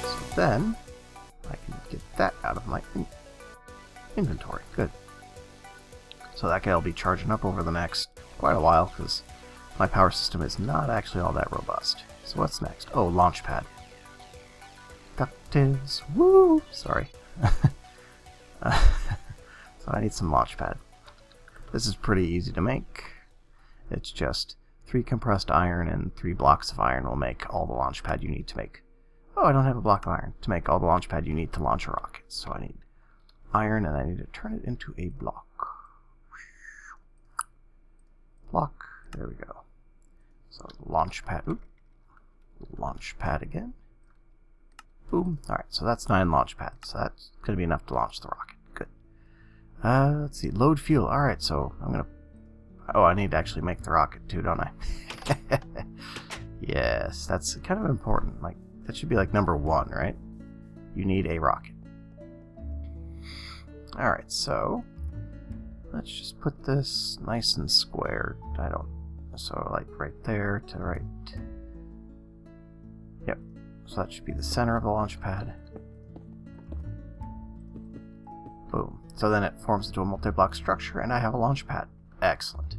So then I can get that out of my inventory. Good. So that guy will be charging up over the next quite a while because my power system is not actually all that robust. So what's next? Oh, launch pad. DuckTales. Woo! Sorry. So I need some launch pad. This is pretty easy to make. It's just 3 compressed iron and 3 blocks of iron will make all the launch pad you need to make. Oh, I don't have a block of iron. To make all the launch pad you need to launch a rocket. So I need iron and I need to turn it into a block. Block. There we go. So launch pad. Oop. Launch pad again. Boom. Alright, so that's 9 launch pads. So that's going to be enough to launch the rocket. Good. Let's see. Load fuel. Alright, so I'm going to... Oh, I need to actually make the rocket too, don't I? Yes, that's kind of important. Like, that should be like number 1, right? You need a rocket. Alright, so... let's just put this nice and squared. So like right there to right. Yep. So that should be the center of the launch pad. Boom. So then it forms into a multi-block structure and I have a launch pad. Excellent.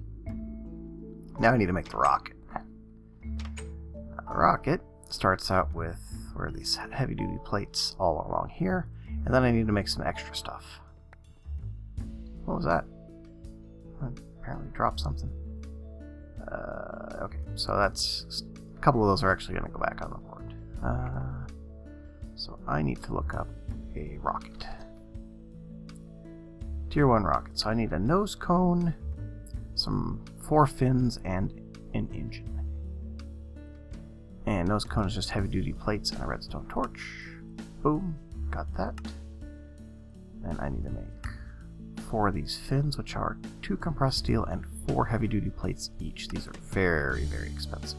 Now I need to make the rocket. Now the rocket starts out with where are these heavy-duty plates all along here, and then I need to make some extra stuff. What was that? I apparently dropped something. Okay, so that's a couple of those are actually going to go back on the board. So I need to look up a rocket. Tier 1 rocket. So I need a nose cone, some 4 fins, and an engine. And nose cone is just heavy duty plates and a redstone torch. Boom, got that. And I need to make 4 of these fins, which are 2 compressed steel and 4 heavy-duty plates each. These are very, very expensive.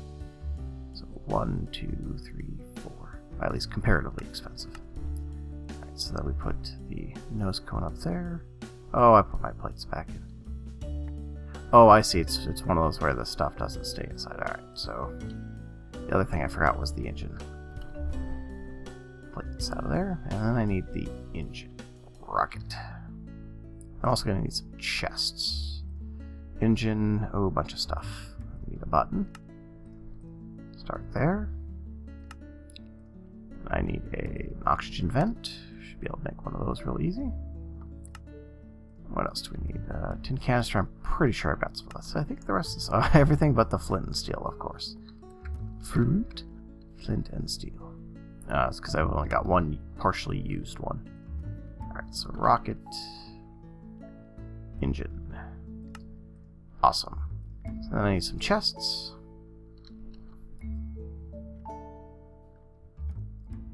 So 1, 2, 3, 4. At least comparatively expensive. Alright, so then we put the nose cone up there. Oh, I put my plates back in. Oh, I see. It's one of those where the stuff doesn't stay inside. Alright, so the other thing I forgot was the engine. Plates out of there. And then I need the engine. Rocket. I'm also going to need some chests. Engine, oh, a bunch of stuff. I need a button. Start there. I need an oxygen vent. Should be able to make one of those real easy. What else do we need? Tin canister, I'm pretty sure I've got some of this. I think the rest is everything but the flint and steel, of course. Flint and steel. It's because I've only got one partially used one. Alright, so rocket... engine. Awesome. So then I need some chests.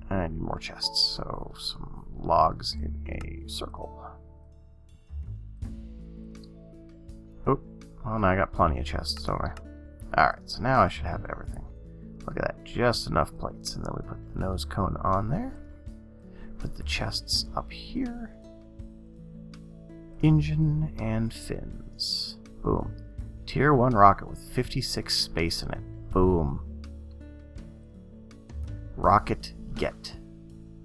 And I need more chests. So some logs in a circle. Oh, well now I got plenty of chests, don't I? Alright, so now I should have everything. Look at that, just enough plates. And then we put the nose cone on there. Put the chests up here. Engine and fins. Boom. Tier 1 rocket with 56 space in it. Boom. Rocket get.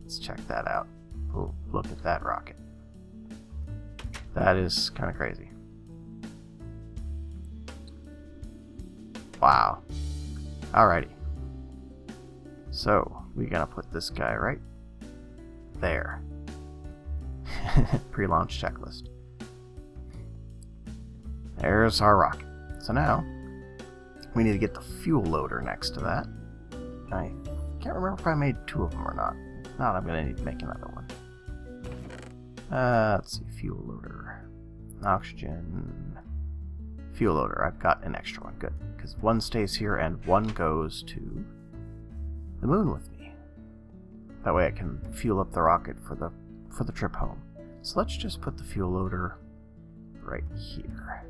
Let's check that out. Oh, look at that rocket. That is kind of crazy. Wow. Alrighty. So, we're gonna put this guy right there. Pre-launch checklist. There's our rocket. So now, we need to get the fuel loader next to that. I can't remember if I made 2 of them or not. If not, I'm going to need to make another one. Let's see, fuel loader. Oxygen. Fuel loader, I've got an extra one. Good, because 1 stays here and 1 goes to the moon with me. That way I can fuel up the rocket for the trip home. So let's just put the fuel loader right here.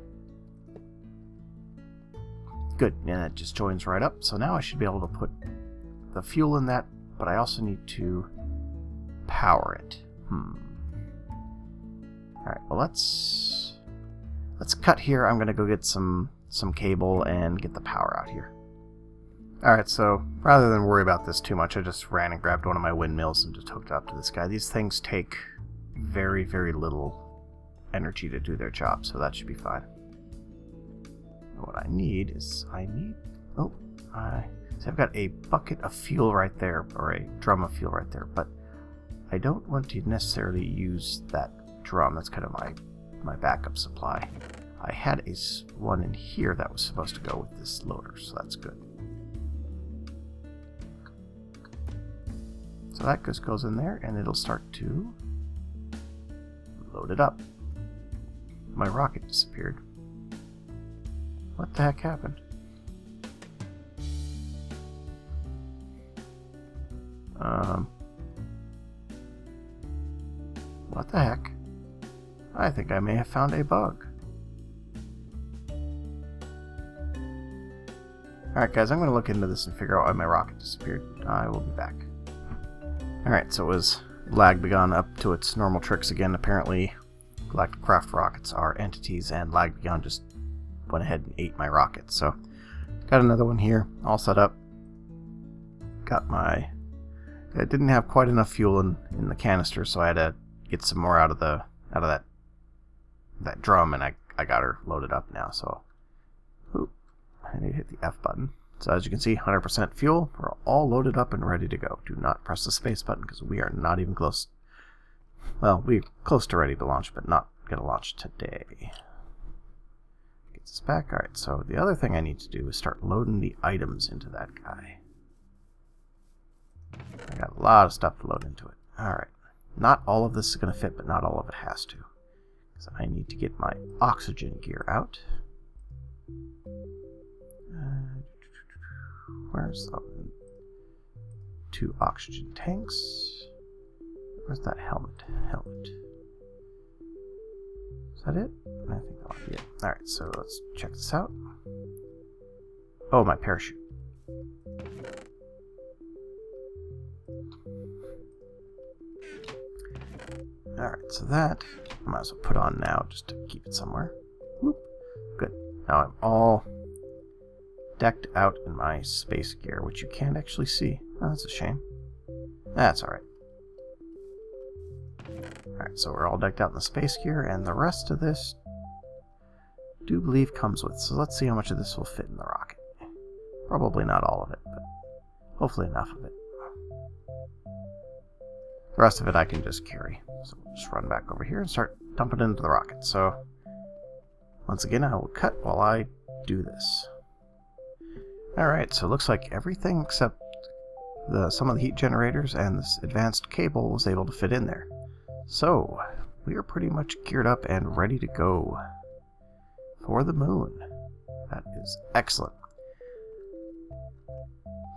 Good, and it just joins right up. So now I should be able to put the fuel in that, but I also need to power it. Alright, well let's cut here. I'm gonna go get some some cable and get the power out here. Alright, so rather than worry about this too much, I just ran and grabbed one of my windmills and just hooked it up to this guy. These things take very, very little energy to do their job, so that should be fine. And what I need is, I've got a bucket of fuel right there, or a drum of fuel right there, but I don't want to necessarily use that drum. That's kind of my backup supply. I had one in here that was supposed to go with this loader, so that's good. So that just goes in there, and it'll start to load it up. My rocket disappeared. What the heck happened? What the heck? I think I may have found a bug. Alright guys, I'm going to look into this and figure out why my rocket disappeared. I will be back. Alright, so it was lag begun up to its normal tricks again. Apparently, Galactic Craft rockets are entities, and lag begun just went ahead and ate my rocket. So, got another one here, all set up. Got my... I didn't have quite enough fuel in the canister, so I had to get some more out of that drum, and I got her loaded up now. So, I need to hit the F button. So as you can see, 100% fuel. We're all loaded up and ready to go. Do not press the space button because we are not even close. Well, we're close to ready to launch, but not going to launch today. Get this back. Alright, so the other thing I need to do is start loading the items into that guy. I got a lot of stuff to load into it. Alright. Not all of this is going to fit, but not all of it has to. So I need to get my oxygen gear out. Where's the 2 oxygen tanks? Where's that helmet? Is that it? I think that might be it. Alright, so let's check this out. Oh, my parachute. Alright, so that I might as well put on now just to keep it somewhere. Whoop. Good. Now I'm all decked out in my space gear, which you can't actually see. Oh, that's a shame. That's alright. Alright, so we're all decked out in the space gear, and the rest of this I do believe comes with. So let's see how much of this will fit in the rocket. Probably not all of it, but hopefully enough of it. The rest of it I can just carry. So we'll just run back over here and start dumping it into the rocket. So once again, I will cut while I do this. Alright, so it looks like everything except some of the heat generators and this advanced cable was able to fit in there. So, we are pretty much geared up and ready to go for the moon. That is excellent.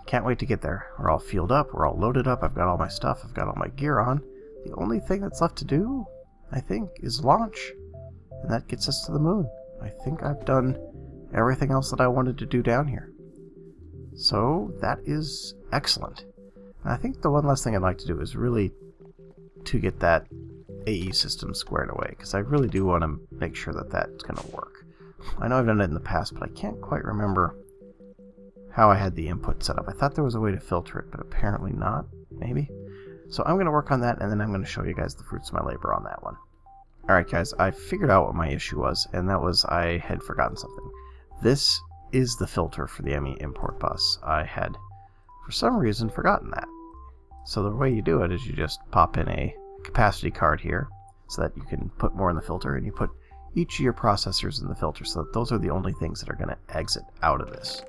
Can't wait to get there. We're all fueled up, we're all loaded up, I've got all my stuff, I've got all my gear on. The only thing that's left to do, I think, is launch. And that gets us to the moon. I think I've done everything else that I wanted to do down here. So, that is excellent. And I think the one last thing I'd like to do is really to get that AE system squared away, because I really do want to make sure that that's going to work. I know I've done it in the past, but I can't quite remember how I had the input set up. I thought there was a way to filter it, but apparently not, maybe. So I'm going to work on that, and then I'm going to show you guys the fruits of my labor on that one. Alright guys, I figured out what my issue was, and that was I had forgotten something. This is the filter for the ME import bus. I had, for some reason, forgotten that. So the way you do it is you just pop in a capacity card here, so that you can put more in the filter, and you put each of your processors in the filter, so that those are the only things that are going to exit out of this.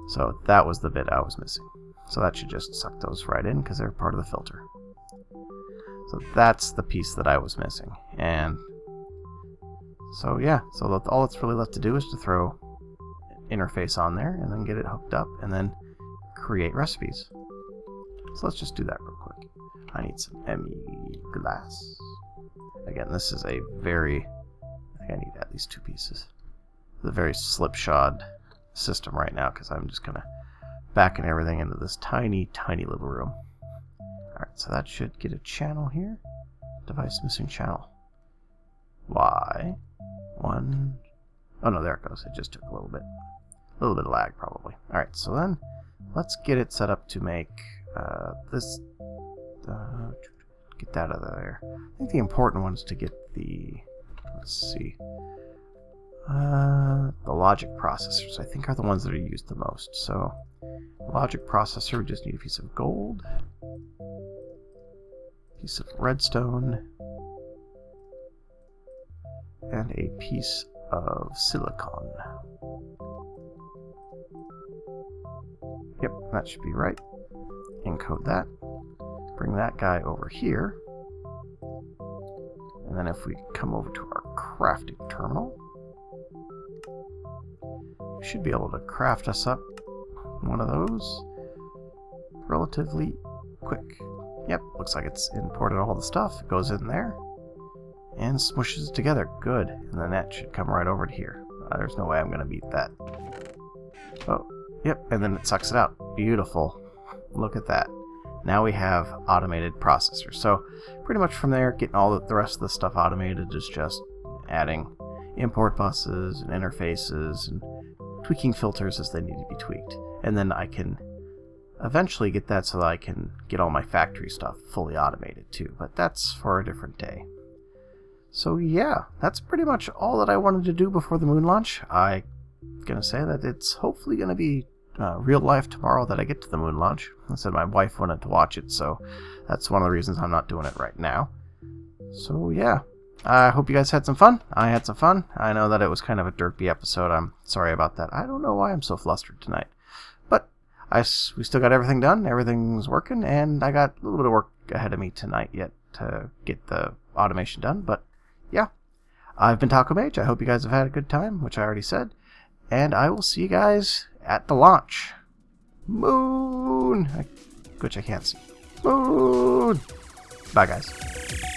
So that was the bit I was missing. So that should just suck those right in, because they're part of the filter. So that's the piece that I was missing. And so yeah, so all that's really left to do is to throw an interface on there, and then get it hooked up, and then create recipes. So let's just do that real quick. I need some ME glass. Again, this is a very, I think I need at least 2 pieces. It's a very slipshod system right now, because I'm just kind of backing everything into this tiny, tiny little room. Alright, so that should get a channel here. Device missing channel. Y. 1. Oh no, there it goes. It just took a little bit of lag probably. Alright, so then let's get it set up to make this. Get that out of there. I think the important one is to get the, let's see, the logic processors, I think, are the ones that are used the most. So, logic processor, we just need a piece of gold, piece of redstone, and a piece of silicon. Yep, that should be right. Encode that. Bring that guy over here. And then if we come over to our crafting terminal, we should be able to craft us up one of those relatively quick. Yep, looks like it's imported all the stuff. It goes in there and smushes it together. Good. And then that should come right over to here. There's no way I'm going to beat that. Oh, yep, and then it sucks it out. Beautiful. Look at that. Now we have automated processors. So pretty much from there, getting all the rest of the stuff automated is just adding import buses and interfaces and tweaking filters as they need to be tweaked. And then I can eventually get that so that I can get all my factory stuff fully automated too. But that's for a different day. So yeah, that's pretty much all that I wanted to do before the moon launch. I'm going to say that it's hopefully going to be real life tomorrow that I get to the moon launch. I said my wife wanted to watch it, so that's one of the reasons I'm not doing it right now. So yeah, I hope you guys had some fun. I had some fun. I know that it was kind of a derpy episode. I'm sorry about that. I don't know why I'm so flustered tonight. But we still got everything done. Everything's working, and I got a little bit of work ahead of me tonight yet to get the automation done. But yeah, I've been Taco Mage. I hope you guys have had a good time, which I already said. And I will see you guys at the launch. Moon! Which I can't see. Moon! Bye, guys.